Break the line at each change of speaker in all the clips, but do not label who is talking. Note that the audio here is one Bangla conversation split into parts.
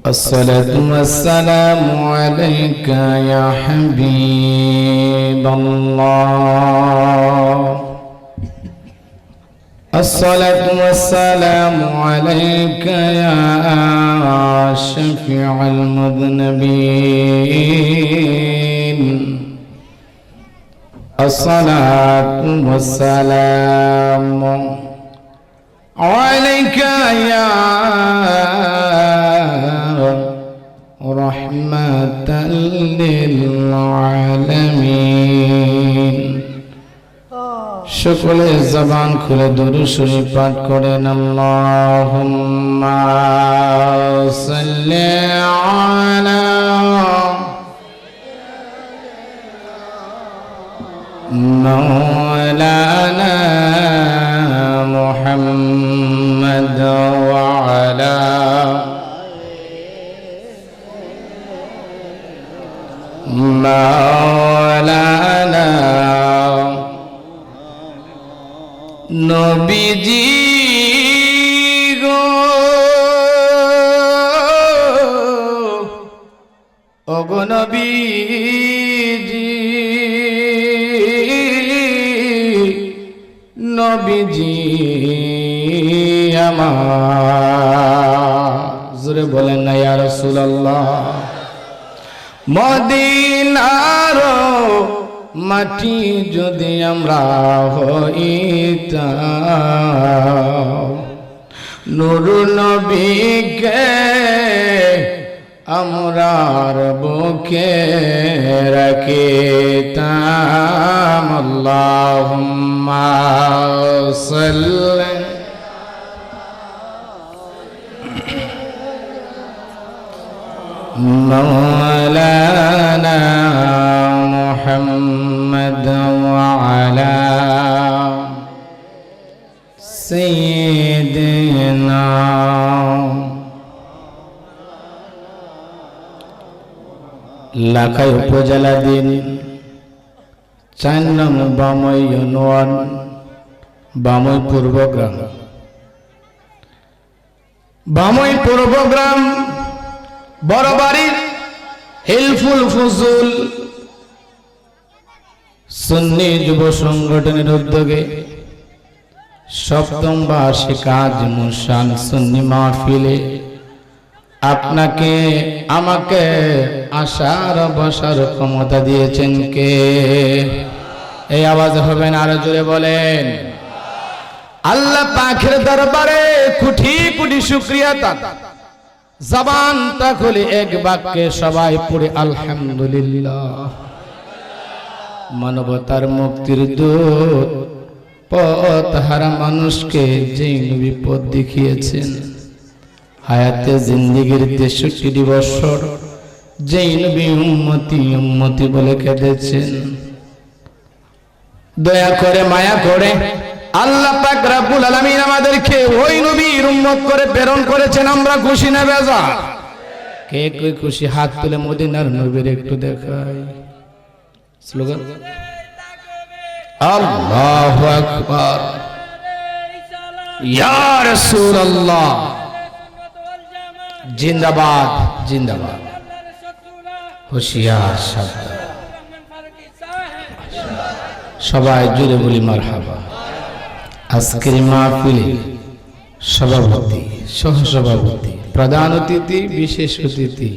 الصلاة والسلام عليك يا حبيب الله الصلاة والسلام عليك يا شفيع المذنبين الصلاة والسلام عليك يا رحمة للعالمين সকলে জবান খুলে দুরূদ শরীফ পাঠ করেন আল্লাহুম্মা সাল্লি আলা মাওলানা মুহাম্মদ ওয়া আলা মাওলানা নবীজি গো ওগো নবীজি নবীজি আমার জোরে বলেন না ইয়া রাসূলুল্লাহ মদিনার মাটি যদি আমরা হইতাম নূর নবীকে আমরার বুকে রাখিতাম আল্লাহুম্মা সাল্লি মাওলানা মুহাম্মদ ওয়া আলা সাইয়্যিদিনা লাখাই উপজেলা দিন ৪ নং বামই ইউনিয়ন বামই পূর্বগ্রাম বড়বাড়ির হিলফুল ফুজুল সুন্নি যুব সংগঠনের উদ্যোগে ৭ম বার্ষিক আজমুসান সুন্নি মাহফিলে আপনাকে আমাকে আসার বসার ক্ষমতা দিয়েছেন কে? এই আওয়াজ হবে না, আরো জোরে বলেন। আল্লাহ পাকের দরবারে কোটি কোটি শুকরিয়া। জবানটা খুলে এক বাক্যে সবাই পড়ে আলহামদুলিল্লাহ। মানবতার মুক্তির দূত পথ হারা মানুষকে যে নবী পথ দেখিয়েছেন, হায়াতে জিন্দেগির ৬৩ বছর যেই নবী উম্মতি উম্মতি বলে কেঁদেছেন, দয়া করে মায়া করে আল্লাহ পাক রব্বুল আলামিন আমাদেরকে ওই নবীর উম্মত করে প্রেরণ করেছেন। আমরা খুশি না বেজার? কে কে খুশি হাত তুলে মদিনার নবীর একটু দেখাই। স্লোগান আল্লাহু আকবার, ইয়া রাসূলুল্লাহ জিন্দাবাদ জিন্দাবাদ। হুশিয়ার শব্দ সবাই জুড়ে বলি মারহাবা। আজকের মাহফিলে সভাপতি, সহসভাপতি, প্রধান অতিথি, বিশেষ অতিথি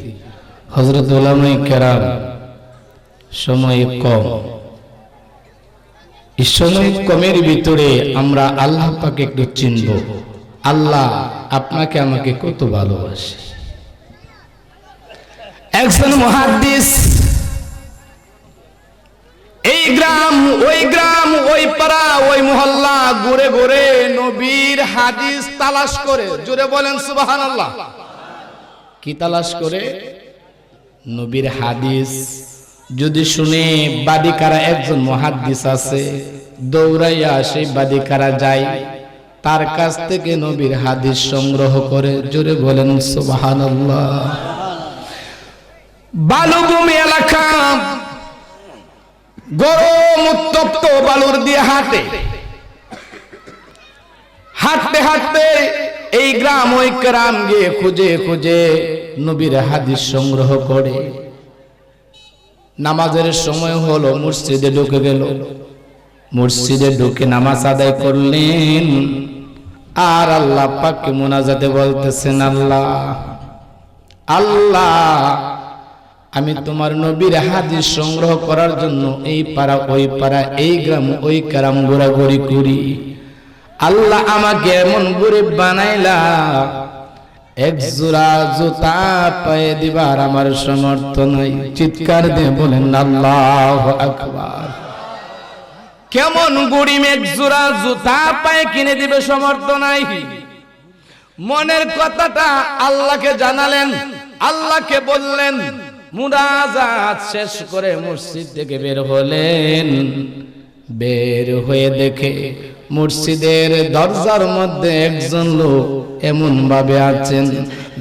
হযরত উলামায়ে কেরাম। সময় কম, এই সময় কমের ভিতরে আমরা আল্লাহ পাকে একটু চিনব। আল্লাহ আপনাকে আমাকে কত ভালোবাসে। একজন মুহাদ্দিস এই গ্রাম ওই পাড়া ওই মহল্লা ঘুরে ঘুরে নবীর হাদিস তালাশ করে, জোরে বলেন সুবহানাল্লাহ। কি তালাশ করে? নবীর হাদিস যদি শুনে বাদিকারা একজন মুহাদ্দিস আছে, দৌড়াইয়া সেই বাদিকারা যায়, তার কাছ থেকে নবীর হাদিস সংগ্রহ করে, জোরে বলেন সুবহানাল্লাহ। বালুভূমি এলাকা, গরম উত্তপ্ত বালুর দিয়ে হাঁটে হাঁটতে হাঁটতে এই গ্রাম ওই গ্রাম গিয়ে খুঁজে খুঁজে নবীর হাদিস সংগ্রহ করে। নামাজের সময় হলো, মসজিদে ঢুকে গেল। মসজিদে ঢুকে নামাজ আদায় করলেন, আর আল্লাহ পাককে মুনাজাতে বলতেছেন, আল্লাহ আল্লাহ, আমি তোমার নবীর হাদিস সংগ্রহ করার জন্য এই পাড়া ওই পাড়া, এই গ্রাম ওই গ্রাম ঘোরাঘুরি করি। আল্লাহ আমাকে এমন গরিব বানাইলা, এক জোড়া জুতা পায়ে দিবার আমার সামর্থ্য নাই। চিৎকার দিয়ে বলেন আল্লাহু আকবার। কেমন গরিব, এক জোড়া জুতা পায়ে কিনে দিবে সামর্থ্য নাই। মনের কথাটা আল্লাহকে জানালেন, আল্লাহকে বললেন। মুনাজাত শেষ করে মসজিদ থেকে বের হলেন। বের হয়ে দেখে মসজিদের দরজার মধ্যে একজন লোক এমন ভাবে আছেন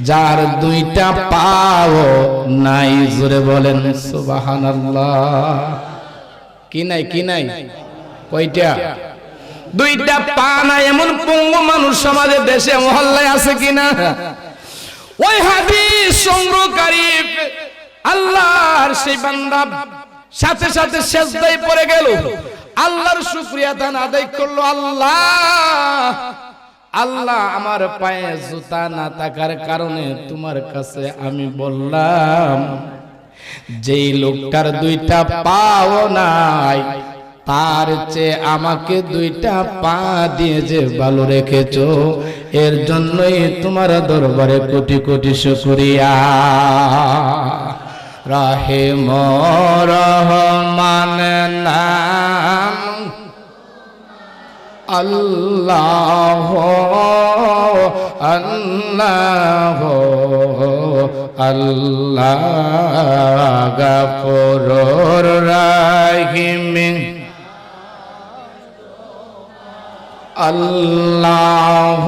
যার দুইটা পাও নাই। জোরে বলেন সুবহানাল্লাহ। কি নাই? কি নাই? কয়টা? দুইটা পা নাই। এমন পঙ্গু মানুষ আমাদের দেশে মহল্লায় আছে কিনা? ওই হাদিস সংগ্রহকারী আল্লাহর সেই বান্দা সাথে সাথে সেজদায় পড়ে গেল, আল্লাহর শুকরিয়া দান আদায় করলো। আল্লাহ আল্লাহ, আমার পায়ে জুতা না থাকার কারণে তোমার কাছে আমি বললাম, যেই লোকটার দুইটা পাও নাই, তার চেয়ে আমাকে দুইটা পা দিয়ে যে ভালো রেখেছো, এর জন্যই তোমার দরবারে কোটি কোটি শুকরিয়া। রাহিম রহমান নাম আল্লাহ আল্লাহ আল্লাহ গফুর রহিম আল্লাহ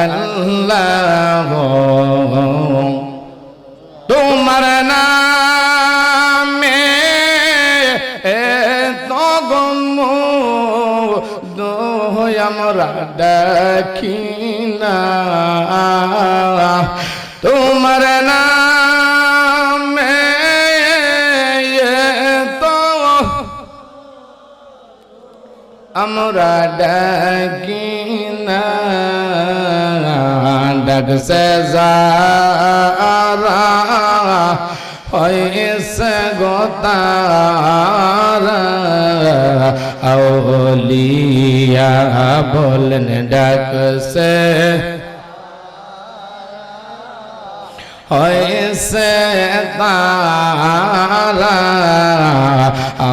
আল্লাহ। তোমার নামে তো গম দোয় আমরা ডাকি না, তোমার নামে তো আমরা ডাকি না। ডাকছে যারা হয়েছে গোতারা, আউলিয়া বলেন ডাকছে হয়েছে তারা,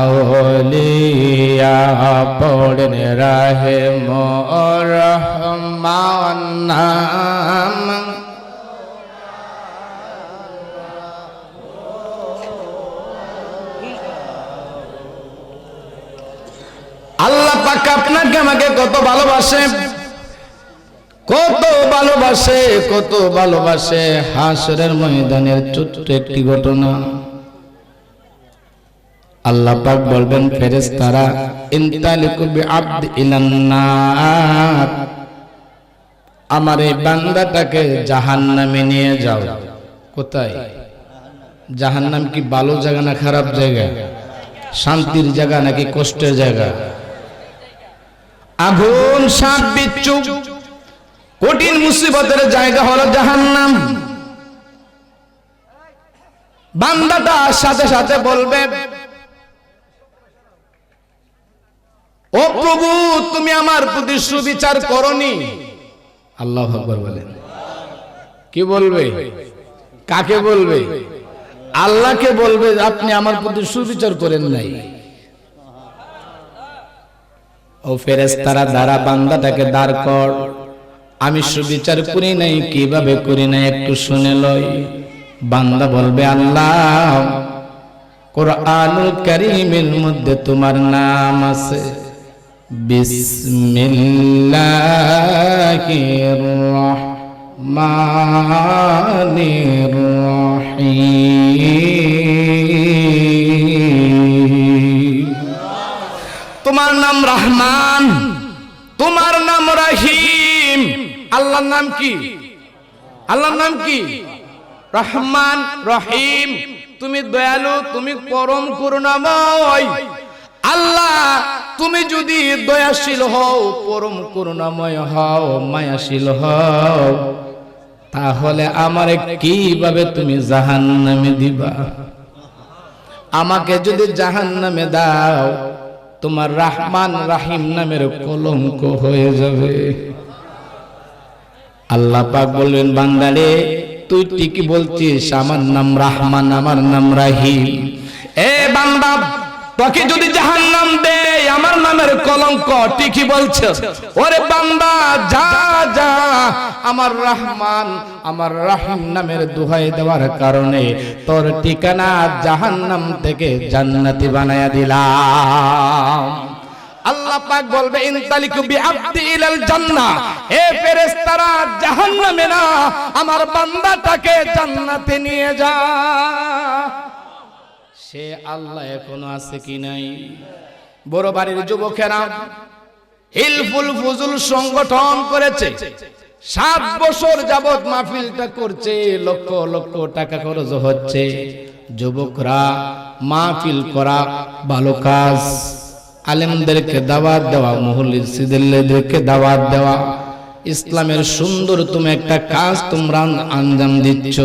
আউলিয়া পড়েন রাহিম রহমান নাম। আল্লাহ পাক আপনাকে আমাকে কত ভালোবাসে, কত ভালোবাসে, কত ভালোবাসে। হাসরের ময়দানের ছোট্ট একটি ঘটনা। আল্লাহ পাক বলবেন ফেরেশতারা, ইনতালিকু বিআবদি ইলান নার, আমার এই বান্দাটাকে জাহান্নামে নিয়ে যাও। কোথায়? জাহান্নাম কি ভালো জায়গা না খারাপ জায়গা? শান্তির জায়গা নাকি কষ্টের জায়গা? আগুন, সাপ, বিচ্ছু, কঠিন মুসিবতের জায়গা হলো জাহান্নাম। বান্দাটা সাথে সাথে বলবে, ও প্রভু, তুমি আমার প্রতি সুবিচার করনি। আল্লাহু আকবার বলেন। কি বলবে? কাকে বলবে? আল্লাহকে বলবে, আপনি আমার প্রতি সুবিচার করেন নাই। ও ফেরেশতারা দ্বারা বান্দাটাকে দাঁড় কর, আমি সুবিচার করি নাই। কিভাবে করি নাই একটু শুনে লই। বান্দা বলবে, আল্লাহ, কুরআনুল কারীমের মধ্যে তোমার নাম আছে, বিসমিল্লাহির রহমানির রহিম। তোমার নাম রহমান, তোমার নাম রহিম। আল্লাহর নাম কি? আল্লাহর নাম কি? রহমান রহিম। তুমি দয়ালু, তুমি পরম করুণাময়। আল্লাহ তুমি যদি দয়াশীল হও, পরম করুণাময় হও, মায়াশীল হও, তাহলে আমারে কিভাবে তুমি জাহান্নামে দিবা? আমাকে যদি জাহান্নামে দাও, তোমার রহমান রহিম নামের কলঙ্ক হয়ে যাবে। আল্লাহ পাক বলবেন, বান্দারে তুই ঠিকই বলছিস, আমার নাম রহমান, আমার নাম রহিম। এ বান্দা, তোকে যদি জাহান্নাম দেয়, আমার নামের কলঙ্ক, ঠিকই বলছিস। ওরে বান্দা, যা যা, আমার রহমান আমার রহিম নামের দোহাই দেওয়ার কারণে তোর ঠিকানা জাহান্নাম থেকে জান্নাতি বানায়া দিলাম। আল্লাহ পাক বলবে, ইনতালিকু বিআবদি ইলাল জান্নাহ। হে ফেরেশতারা, জাহান্নামে না, আমার বান্দাটাকে জান্নাতে নিয়ে যা। সে আল্লাহ এখনো আছে কি নাই? বড় বাড়ির যুবকেরা হিলফুল ফুজুল সংগঠন করেছে, 7 বছর যাবত মাহফিলটা করছে, লক্ষ লক্ষ টাকা খরচ হচ্ছে। যুবকরা মাহফিল করা ভালো কাজ, আলেমদেরকে দাওয়াত দেওয়া, মুহল্লিদেরকে দাওয়াত দেওয়া, ইসলামের সুন্দর তুমি একটা কাজ তোমরা আঞ্জাম দিচ্ছ।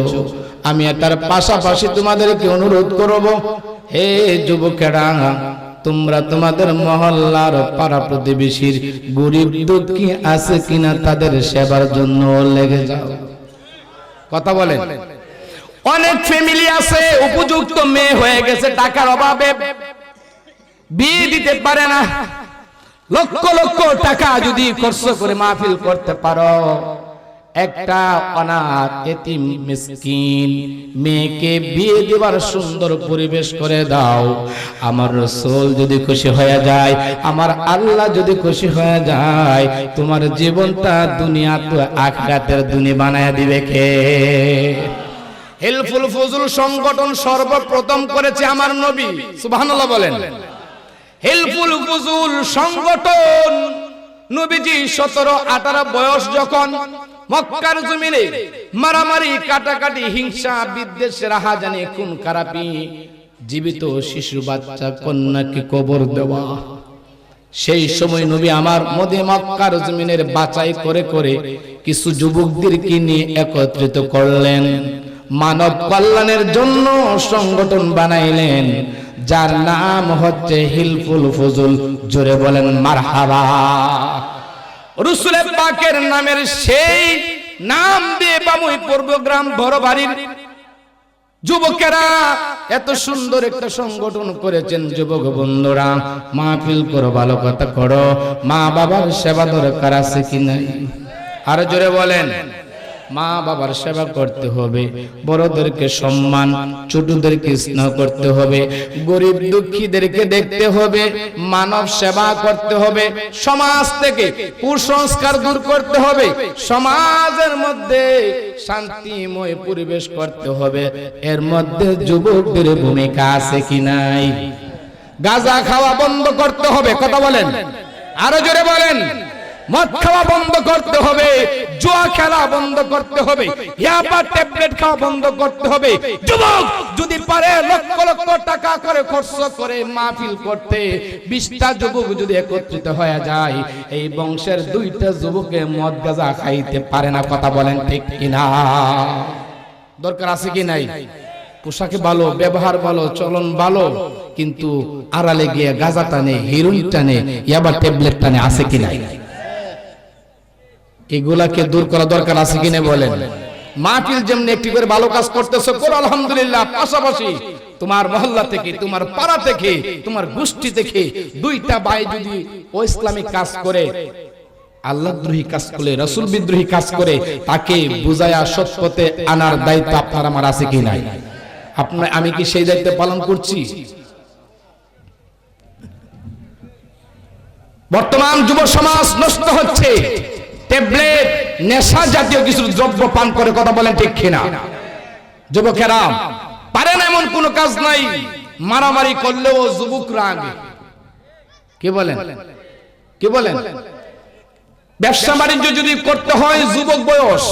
আমি এটার পাশাপাশি তোমাদেরকে অনুরোধ করব, হে যুবকেরা, তোমরা তোমাদের মহল্লার পাড়া প্রতিবেশীর গরিব দুঃখী আছে কিনা তাদের সেবার জন্য লেগে যাও। কথা বলেন। অনেক ফ্যামিলি আছে, উপযুক্ত মেয়ে হয়ে গেছে, টাকার অভাবে বিয়ে দিতে পারে না। লক্ষ লক্ষ টাকা যদি খরচ করে মাহফিল করতে পারো, একটা অনাথ এতিম মিসকিন মেয়েকে বিয়ে দেওয়ার সুন্দর পরিবেশ করে দাও, আমার রাসূল যদি খুশি হয়ে যায়, আমার আল্লাহ যদি খুশি হয়ে যায়, তোমার জীবনটা দুনিয়া তো আখিরাতের দুনিয়া বানায়া দিবে কে? হিলফুল ফুজুল সংগঠন সর্বপ্রথম করেছে আমার নবী, সুবহানাল্লাহ বলেন। হিলফুল ফুজুল সংগঠন নবীজি 17-18 বয়স যখন মক্কার জমিনে মারামারি, কাটাকাটি, হিংসা, বিদ্বেষ, রাহাজানি, খুন খারাপি, জীবিত শিশু বাচ্চা কন্যাকে কবর দেওয়া, সেই সময় নবী আমার মক্কার জমিনের বাছাই করে করে কিছু যুবকদেরকে নিয়ে একত্রিত করলেন, মানব কল্যাণের জন্য সংগঠন বানাইলেন, যার নাম হচ্ছে হিলফুল ফুজুল। জোরে বলেন মারহাবা। রাসূল পাকের নামের সেই নাম দিয়ে বামুই পূর্বগ্রাম বড় বাড়ির যুবকেরা এত সুন্দর একটা সংগঠন করেছেন। যুবক বন্ধুরা, মাহফিল করো, ভালো কথা করো, মা বাবার সেবা দরকার আছে কি নাই? আর জোরে বলেন। মা বাবার সেবা করতে হবে, বড়দেরকে সম্মান, ছোটদেরকে স্নেহ করতে হবে, গরিব দুঃখীদেরকে দেখতে হবে, মানব সেবা করতে হবে, সমাজ থেকে কুসংস্কার দূর করতে হবে, সমাজের মধ্যে শান্তিময় পরিবেশ করতে হবে। এর মধ্যে যুবকদের ভূমিকা আছে কি নাই? গাঁজা খাওয়া বন্ধ করতে হবে, কথা বলেন, আরো জোরে বলেন। মদ খাওয়া বন্ধ করতে হবে, জুয়া খেলা বন্ধ করতে হবে, ইয়াবা ট্যাবলেট খাওয়া বন্ধ করতে হবে। যুবক যদি পারে লক্ষ লক্ষ টাকা করে খরচ করে মাহফিল করতে, 20টা যুবক যদি একত্রিত হয়ে যায়, এই বংশের 2টা যুবকে মদ গাঁজা খাইতে পারে না, কথা বলেন ঠিক কিনা? দরকার আছে কি নাই? পোশাকে ভালো, ব্যবহার ভালো, চলন ভালো, কিন্তু আড়ালে গিয়ে গাঁজা টানে, হিরোইন টানে, ইয়াবা ট্যাবলেট টানে, আছে কি নাই? এগুলাকে দূর করা দরকার আছে কিনা বলেন। মাহফিল যেমন একটি করে ভালো কাজ করতেছো, করো আলহামদুলিল্লাহ, পাশাপাশি তোমার মহল্লা থেকে, তোমার পাড়া থেকে, তোমার গোষ্ঠী থেকে 2টা ভাই যদি ও ইসলামিক কাজ করে, আল্লাহদ্রোহী কাজ করে, রাসূল বিদ্রোহী কাজ করে, তাকে বুঝায়া সৎ পথে আনার দায়িত্ব আপনার আমার আছে কি নাই? আপনার আমি কি সেই দায়িত্ব পালন করছি? বর্তমান যুব সমাজ নষ্ট হচ্ছে, ট্যাবলেট, নেশা জাতীয় কিছু দ্রব্য পান করে, কথা বলেন ঠিক কিনা? যুবকেরা পারে না এমন কোন কাজ নাই, মারামারি করলেও যুবকরা আগে। কি বলেন? কি বলেন? ব্যবসা বাণিজ্য যদি করতে হয় যুবক বয়স,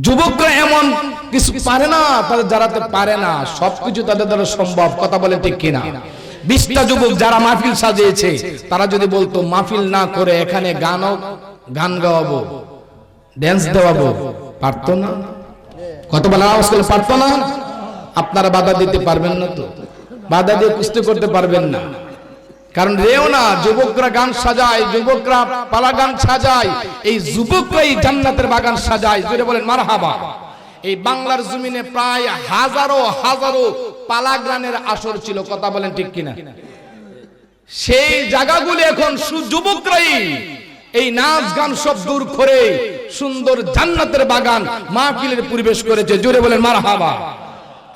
যুবকরা এমন কিছু পারে না, তাদের যারাতে পারে না, সবকিছু তাদের দ্বারা সম্ভব। কথা বলে ঠিক কিনা? 20টা যুবক যারা মাহফিল সাজিয়েছে, তারা যদি বলতো মাহফিল না করে এখানে গান গাওয়াবো, ড্যান্স দেওয়াবো, পারতো না? কত বলে আওয়াজ করে পারতো না? আপনারা বাধা দিতে পারবেন না তো? বাধা দিয়ে কুস্তি করতে পারবেন না, কারণ রেও না। যুবকরা গান সাজায়, যুবকরা পালা গান সাজায়, এই যুবকরাই জান্নাতের বাগান সাজায়। জোরে বলেন মারহাবা। এই বাংলার জমিনে প্রায় হাজারো হাজারো পালা গানের আসর ছিল। কথা বলেন ঠিক কিনা? সেই জায়গাগুলি এখন যুবকরাই এই নাচ গান সব দূর করে সুন্দর জান্নাতের বাগান মাহফিলের পরিবেশ করেছে। জোরে বলেন মারহাবা।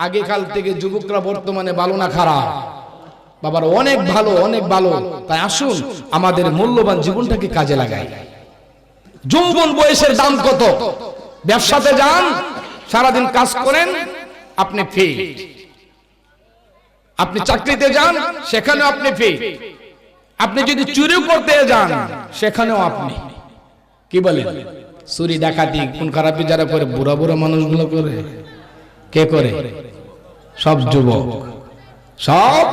আগে কাল থেকে যুবকরা বর্তমানে ভালো না খারাপ? বাবার অনেক ভালো, অনেক ভালো। তাই আসুন আমাদের মূল্যবান জীবনটাকে কাজে লাগাই। যৌবন বয়সের দাম কত? ব্যবসাতে যান, সারাদিন কাজ করেন, আপনি ফেল। আপনি চাকরিতে যান, সেখানেও আপনি ফেল। আপনি যদি চুরি করতে যান, সেখানেও আপনি। কি বলেন? চুরি ডাকাতি খুন খারাপি যারা করে, বুড়া বুড়া মানুষগুলো করে। কে করে? সব যুবক, সব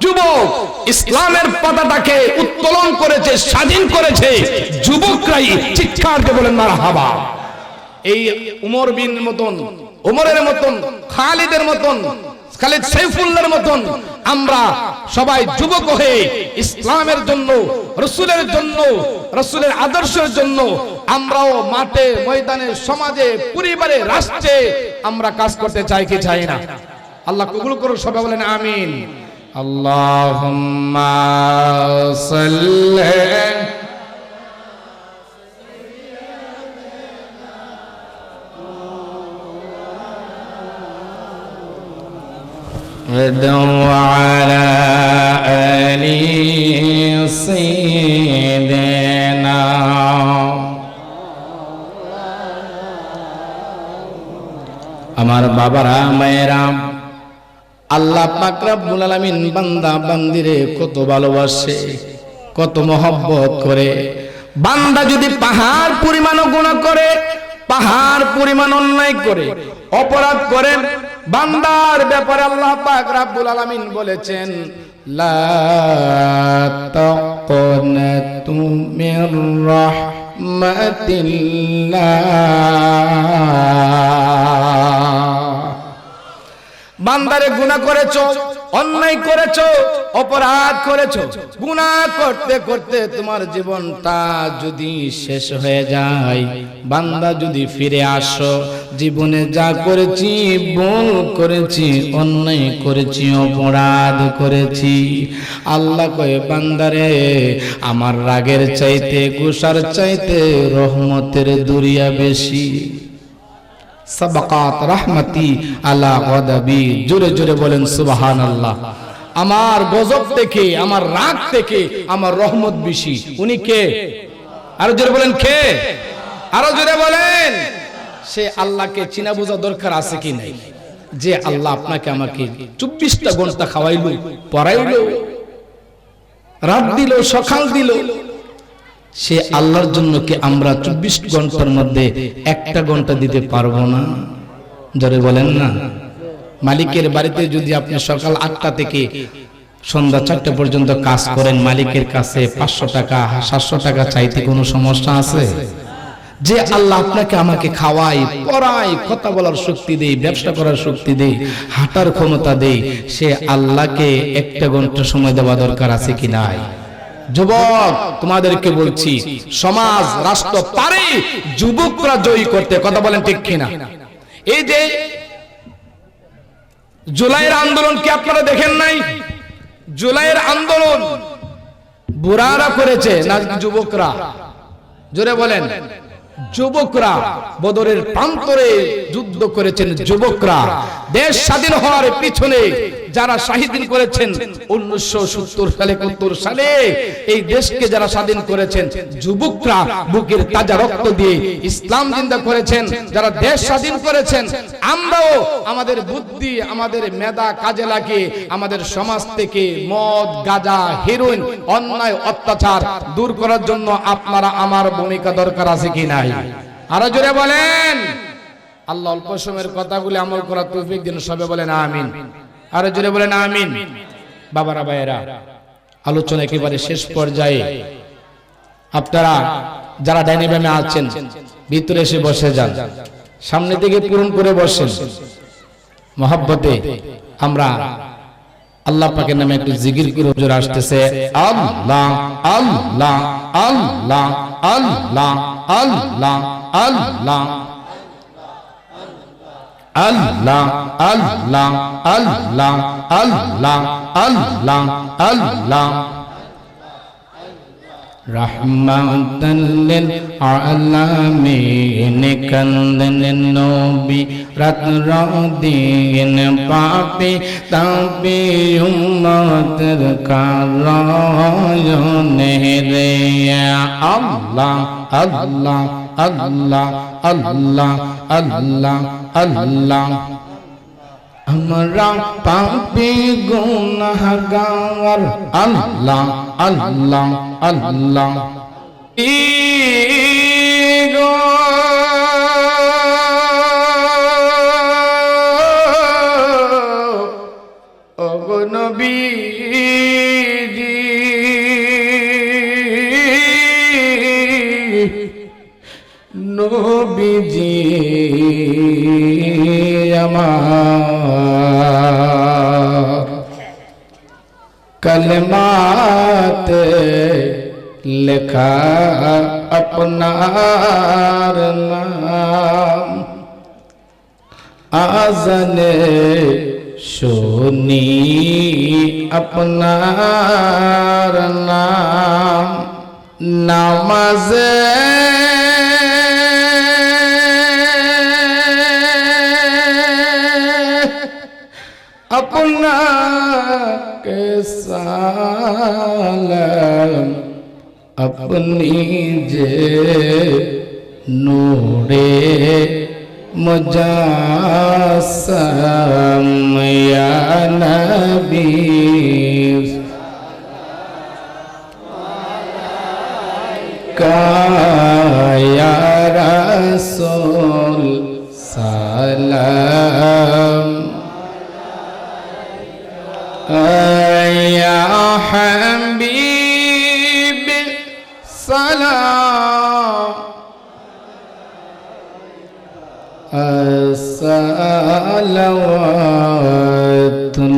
যুবক। ইসলামের পতাকাকে উত্তোলন করেছে, স্বাধীন করেছে যুবকরাই। চিৎকার দিয়ে বলেন মারহাবা। এই উমর বিন মতন, উমরের মতন, খালিদের মতন, খালিদ সাইফুল্লাহর মতন আমরা সবাই যুবক হয়ে ইসলামের জন্য, রাসূলের জন্য, রাসূলের আদর্শের জন্য আমরাও মাঠে, ময়দানে, সমাজে, পরিবারে, রাষ্ট্রে আমরা কাজ করতে চাই কি চাই না? আল্লাহ কবুল করুন। সবাই বলেন আমিন। আল্লাহুম্মা সাল্লি وعلى آل سيدنا আমার বাবারা, মায়েরা, আল্লাহ পাক রব্বুল আলামিন বান্দা বান্দিরে কত ভালোবাসে, কত মহব্বত করে। বান্দা যদি পাহাড় পরিমাণ গুনাহ করে, পাহাড় পরিমাণ অন্যায় করে, অপরাধ করে, বান্দার ব্যাপারে আল্লাহ পাক রব্বুল আলামিন বলেছেন, লা তাকুনাতু মির রাহমাতিল্লাহ। বান্দারে গুনাহ করেছো, অন্যায় করেছো, অপরাধ করেছো, গুনাহ করতে করতে তোমার জীবনটা যদি শেষ হয়ে যায়, বান্দা যদি ফিরে আসো, জীবনে যা করেছি, ভুল করেছি, অন্যায় করেছি, অপরাধ করেছি, আল্লাহ কয়ে বান্দারে আমার রাগের চাইতে, গুসার চাইতে রহমতের দরিয়া বেশি। সাবাকাত রাহমাতি আলা গাদাবি। জোরে জোরে বলেন সুবহানাল্লাহ। আমার গজব থেকে, আমার রাগ থেকে আমার রহমত বেশি। উনি কে? আরো জোরে বলেন কে? আরো জোরে বলেন। সে আল্লাহকে চিনা বোঝা দরকার আছে কি নাই? যে আল্লাহ আপনাকে আমাকে 24টা ঘন্টা খাওয়াইলো, পড়াইলো, রাত দিল, সকাল দিল, সে আল্লাহর জন্য কি আমরা 24 ঘন্টার মধ্যে 1টা ঘন্টা দিতে পারবো না? জোরে বলেন না। মালিকের বাড়িতে যদি আপনি সকাল 8টা থেকে সন্ধ্যা 4টা পর্যন্ত কাজ করেন, মালিকের কাছে 500 টাকা 700 টাকা চাইতে কোনো সমস্যা আছে? যে আল্লাহ আপনাকে আমাকে খাওয়াই, পড়াই, কথা বলার শক্তি দেই, ব্যবসা করার শক্তি দেই, হাঁটার ক্ষমতা দেই, সে আল্লাহকে 1টা ঘন্টা সময় দেওয়া দরকার আছে কি নাই? যুবক, তোমাদেরকে বলছি, সমাজ, রাষ্ট্র পারে যুবকরা জয়ী করতে। কথা বলেন ঠিক কিনা? এই যে জুলাইয়ের আন্দোলন কি আপনারা দেখেন নাই? জুলাইয়ের আন্দোলন বুড়ারা করেছে না যুবকরা? জোরে বলেন। যুবকরা বদরের প্রান্তরে যুদ্ধ করেছেন যুবকরা। দেশ স্বাধীন হওয়ার পিছনে যারা শহীদ করেছেন 1970 সালে 71 সালে এই দেশকে যারা স্বাধীন করেছেন যুবকরা বুকের তাজা রক্ত দিয়ে ইসলাম জিন্দা করেছেন। যারা দেশ স্বাধীন করেছেন, আমরাও আমাদের বুদ্ধি, আমাদের মেধা কাজে লাগিয়ে আমাদের সমাজ থেকে মদ, গাঁজা, হেরোইন, অন্যায়, অত্যাচার দূর করার জন্য আপনারা আমার ভূমিকা দরকার আছে কি নাই? আরো জোরে বলেন। আল্লাহ অল্প সময়ের কথাগুলি আমল করার তৌফিক দিন। সবে বলেন আমিন, আরো জোরে বলেন আমিন। বাবারা ভাইয়েরা, আলোচনা একেবারে শেষ পর্যায়ে। আপনারা যারা ডাইনে বামে আছেন ভিতরে এসে বসে যান, সামনে থেকে পূরণ করে বসেন। মহব্বতে আমরা আল্লাহ পাকের নামে একটু জিকির করে হুজুর আসতেছে। আল্লাহ আল্লাহ আল্লাহ আল্লাহ আল্লাহ আল্লাহ আল্লাহ আল্লাহ আল্লাহ আল্লাহ আল্লাহ আল্লাহ রহমাতাল লিল আলামিন কান্দেন নবী রাত দিন পাপী তাপী উম্মতের কারণে রে। আল্লাহ আল্লাহ আল্লাহ আল্লাহ আল্লাহ আল্লাহ আমরা পাপী গুনাহগার। আল্লাহ আল্লাহ আল্লাহ ও নবীজি নবীজি আমার কলমাত লেখা আপনার নাম আজানে শুনি আপনার নাম নামাজে আপনাকে সালাম अपनी जे नूरे मुजासम या नबी का या रसूल सलाम या हबीब सलाम अस्सलामुअलैकुम।